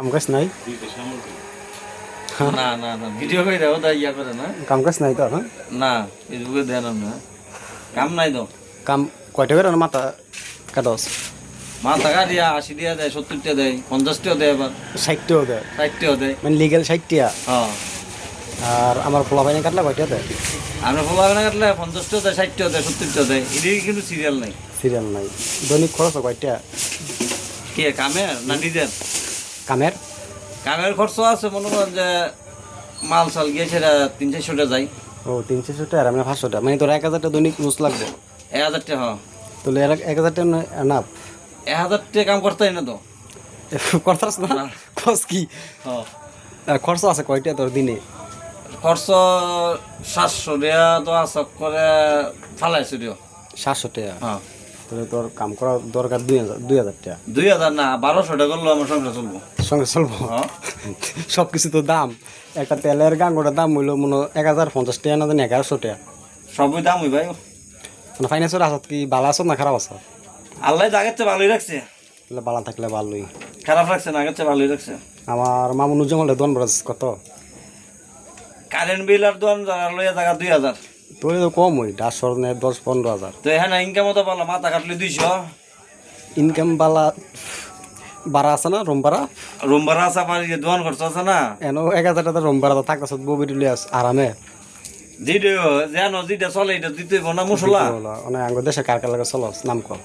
কাম কাজ নাই না না না ভিডিও করে দাও তাই ইয়া করে না কাম কাজ নাই তো এখন না ফেসবুকে দেন না কাম নাই তো কাম কয়টা করে মাথা কাটস মাথা কাটিয়া 80 টাকা দেয় 70 টাকা দেয় 50 টাকা দেয় আবার 60 টাকা দেয় 60 টাকা দেয় মানে লিগেল 60 টাকা হ্যাঁ আর আমার পোলা ভাইনে কাটলে কয়টা দেয় আমরা ফলো না কাটলে 50 টাকা দেয় 60 টাকা দেয় 70 টাকা দেয় এদিকে কিন্তু সিরিয়াল নাই সিরিয়াল নাই দৈনিক খরচ কয়টা কে কামের না নিজের কামের কামের খরচ আছে মনে করেন যে মাল সাল গিয়ে সেটা 300-400 টাকা যায় ও 300 টাকা আর মানে 500 টাকা মানে তোর 1000 টাকা দৈনিক রোজ লাগবে 1000 টাকা হ্যাঁ তাহলে 1000 টাকা না 1000 টাকা কাম করতে হয় না তো করতাস না না। খরচ কি হ্যাঁ খরচ আছে কয়টা তোর দিনে খরচ 700 টাকা তো আছে করে ফালাইছো দিও 700 টাকা হ্যাঁ তাহলে তোর কাম করা দরকার 2000 টাকা 2000 না 1200 টাকা করলেও আমার সংসার চলবো সঙ্গে চলবো হ্যাঁ সব কিছু তো দাম একটা তেলের গাঙ্গোটার দাম হইলো মনে 1050 টাকা না জানি 1100 টাকা সবই দাম হই ভাই মানে ফাইন্যান্সের আসত কি ভালো আসত না খারাপ আসত আল্লাহ আগের চেয়ে ভালোই রাখছে তাহলে ভালো থাকলে ভালোই খারাপ রাখছে না আগের চেয়ে ভালোই রাখছে আমার মামুনুজ্জামালে দোয়ান বরাজ কত কারেন্ট বিল আর দোয়ান লইয়া টাকা 2000 তোর তো কম হই 10 নেয় 10-15 হাজার তো এখানে ইনকাম তো পারলাম মাথা কাটলে 200 ইনকাম বালা বাড়া আছে না রুম ভাড়া রুম ভাড়া আছে আমার দোয়ান খরচ আছে না এনো 1000 টাকা রুম ভাড়া থাকতেছ ববি দিলে আরামে যেটা জানো যেটা চলে এটা দিতে হইব না মশলা মানে আঙ্গ দেশে কার কার লাগে চলস নাম কর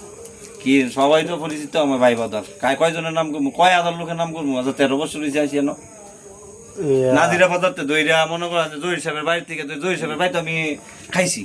কি সবাই তো পরিচিত আমার ভাই বাদার কয়জনের নাম করবো কয় হাজার লোকের নাম করবো 13 বছর হয়েছে আসি না নাজিরা বাজারতে দইরা মনে করা জহির সাহেবের বাড়ি থেকে জহির সাহেবের বাড়িতে আমি খাইছি